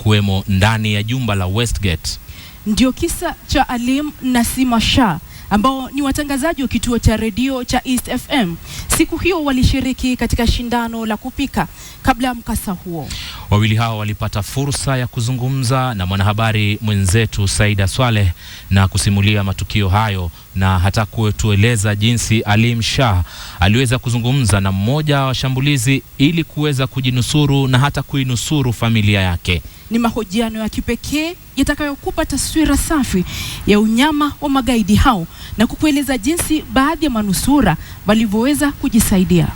kuwemo ndani ya jumba la Westgate. Ndio kisa cha Alim na Sima Shah, ambao ni watangazaji wa kituo cha redio cha East FM. Siku hiyo walishiriki katika shindano la kupika kabla ya mkasa huo. Wawili hao walipata fursa ya kuzungumza na mwanahabari mwenzetu Saida Swaleh na kusimulia matukio hayo, na hata kutueleza jinsi Alim Shah aliweza kuzungumza na mmoja wa washambulizi ili kuweza kujinusuru na hata kuinusuru familia yake. Ni mahojiano ya kipekee yatakayokupa taswira safi ya unyama wa magaidi hao na kukueleza jinsi baadhi ya manusura walivyoweza kujisaidia.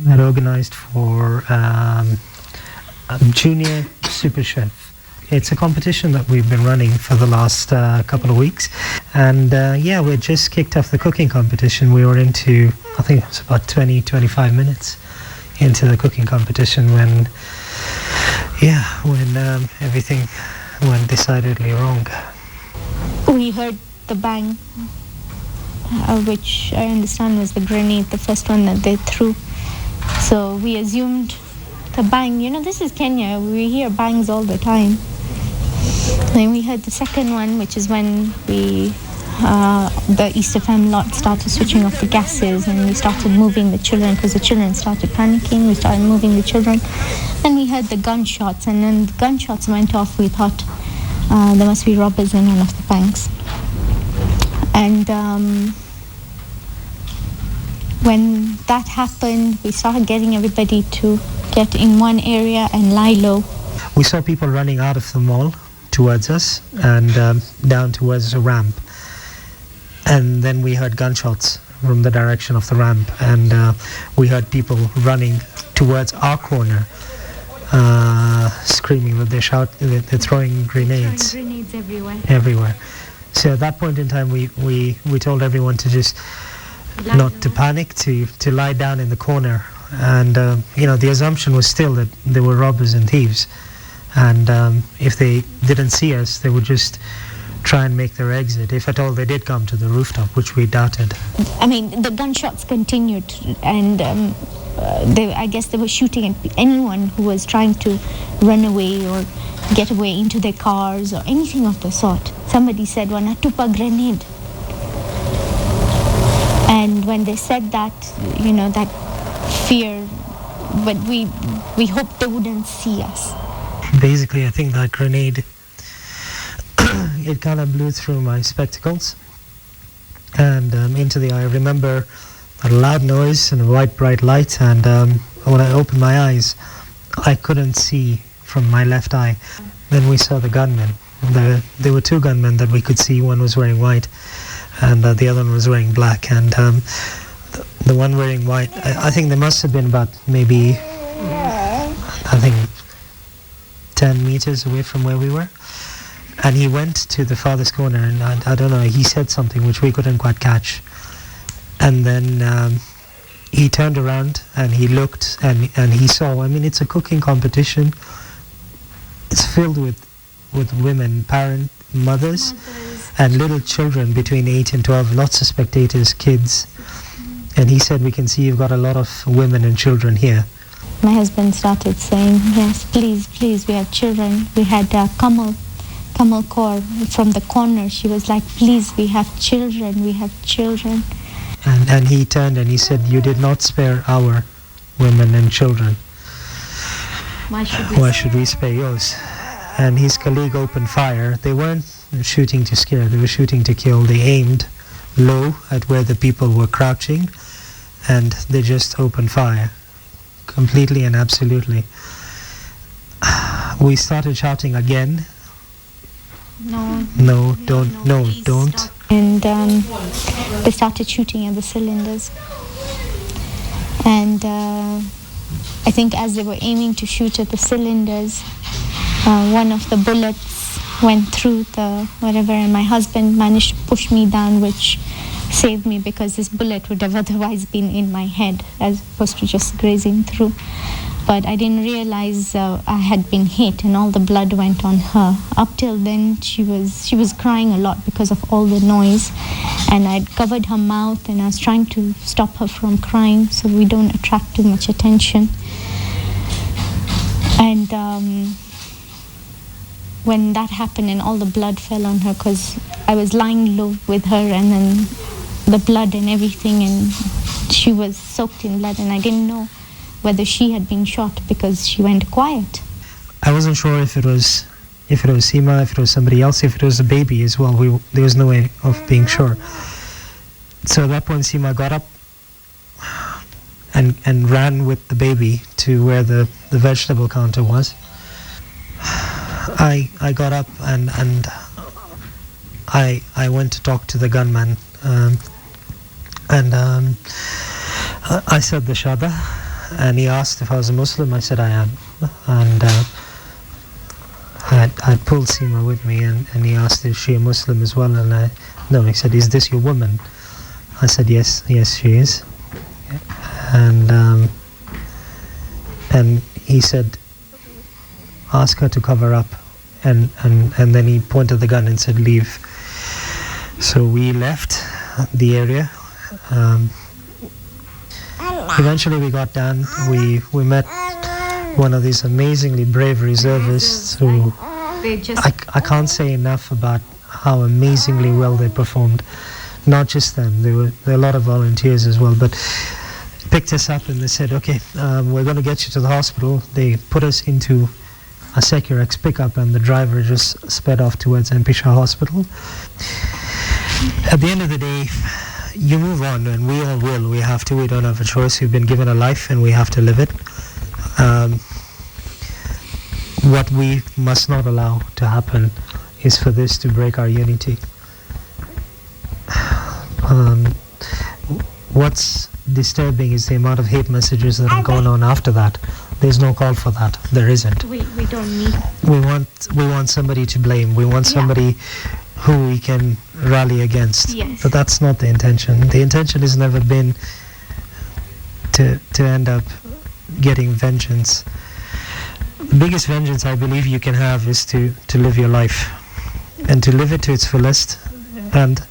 That organized for Junior Super Chef. It's a competition that we've been running for the last couple of weeks, and we just kicked off the cooking competition. We were into, I think it was about 20-25 minutes into the cooking competition when everything went decidedly wrong. We heard the bang, which I understand was the grenade, the first one that they threw. So we assumed the bang. You know, this is Kenya. We hear bangs all the time. Then we heard the second one, which is when the East FM lot started switching off the gases, and we started moving the children because the children started panicking. We started moving the children. Then we heard the gunshots, and then the gunshots went off. We thought there must be robbers in one of the banks. And when that happened, we started getting everybody to get in one area and lie low. We saw people running out of the mall towards us and down towards the ramp. And then we heard gunshots from the direction of the ramp, and we heard people running towards our corner, screaming that they're throwing grenades. Throwing grenades everywhere. So at that point in time, we told everyone to just not to panic, to lie down in the corner. And the assumption was still that they were robbers and thieves, and if they didn't see us, they would just try and make their exit, if at all they did come to the rooftop, which we doubted. I mean, the gunshots continued, and I guess they were shooting at anyone who was trying to run away or get away into their cars or anything of the sort. Somebody said, "Wanatupa grenade." And when they said that, that fear, but we hoped they wouldn't see us. Basically, I think that grenade, it kind of blew through my spectacles and into the eye. I remember a loud noise and a white bright light, and when I opened my eyes, I couldn't see from my left eye. Then we saw the gunmen. There were two gunmen that we could see. One was wearing white, and the other one was wearing black. And the one wearing white, I think they must have been about maybe, 10 meters away from where we were. And he went to the farthest corner, and I don't know, he said something which we couldn't quite catch. And then he turned around and he looked and he saw, I mean, it's a cooking competition. It's filled with women, mothers, and little children between 8 and 12, lots of spectators, kids. And he said, "We can see you've got a lot of women and children here." My husband started saying, "Yes, please, we have children." We had Kamal Kaur from the corner. She was like, "Please, we have children." And he turned and he said, "You did not spare our women and children. Why should we spare yours?" And his colleague opened fire. They weren't shooting to scare, they were shooting to kill. They aimed low at where the people were crouching, and they just opened fire, completely and absolutely. We started shouting again. No, don't. And they started shooting at the cylinders. And I think as they were aiming to shoot at the cylinders, one of the bullets went through the whatever, and my husband managed to push me down, which saved me because this bullet would have otherwise been in my head as opposed to just grazing through. But I didn't realize I had been hit, and all the blood went on her. Up till then, she was crying a lot because of all the noise, and I'd covered her mouth, and I was trying to stop her from crying so we don't attract too much attention. And when that happened and all the blood fell on her, because I was lying low with her, and then the blood and everything, and she was soaked in blood, and I didn't know whether she had been shot because she went quiet. I wasn't sure if it was Seema, if it was somebody else, if it was a baby as well. There was no way of being sure. So at that point, Seema got up and ran with the baby to where the vegetable counter was. I got up and I went to talk to the gunman, and I said the Shahada, and he asked if I was a Muslim. I said I am, and I pulled Seema with me, and he asked is she a Muslim as well, and no, he said, is this your woman? I said yes, she is, and he said, ask her to cover up, and then he pointed the gun and said leave. So we left the area. Eventually we got down. We met one of these amazingly brave reservists who I can't say enough about how amazingly well they performed. Not just them, there were a lot of volunteers as well, but picked us up and they said, okay, we're going to get you to the hospital. They put us into a Securex pickup, and the driver just sped off towards Peshawar Hospital. At the end of the day, you move on, and we all will. We have to. We don't have a choice. We've been given a life, and we have to live it. What we must not allow to happen is for this to break our unity. What's disturbing is the amount of hate messages that have gone on after that. There's no call for that. There isn't. We don't need. We want somebody to blame. We want somebody who we can rally against. Yes. But that's not the intention. The intention has never been to end up getting vengeance. The biggest vengeance I believe you can have is to live your life, and to live it to its fullest, and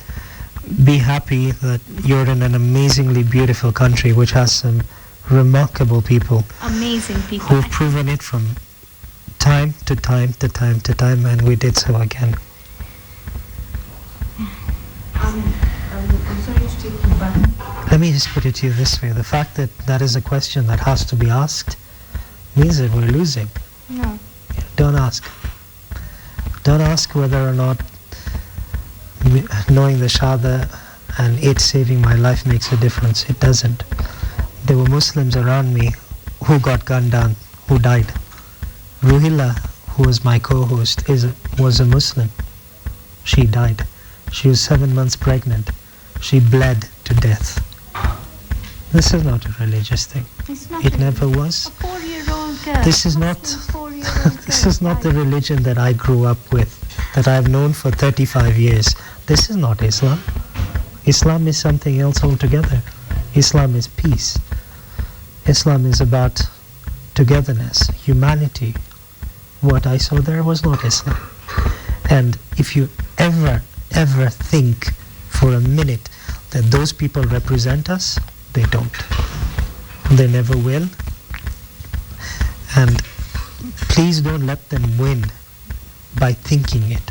be happy that you're in an amazingly beautiful country which has some remarkable people. Amazing people. Who've proven it from time to time to time to time, and we did so again. I'm sorry to take you back. Let me just put it to you this way. The fact that that is a question that has to be asked means that we're losing. No. Don't ask. Don't ask whether or not knowing the Shahada and it saving my life makes a difference. It doesn't. There were Muslims around me who got gunned down, who died. Ruhila, who was my co-host, was a Muslim. She died. She was 7 months pregnant. She bled to death. This is not a religious thing. It's not. It never was. A 4-year-old girl. This is not. This is not the religion that I grew up with, that I've known for 35 years. This is not Islam. Islam is something else altogether. Islam is peace. Islam is about togetherness, humanity. What I saw there was not Islam. And if you ever think for a minute that those people represent us, they don't. They never will. And please don't let them win by thinking it.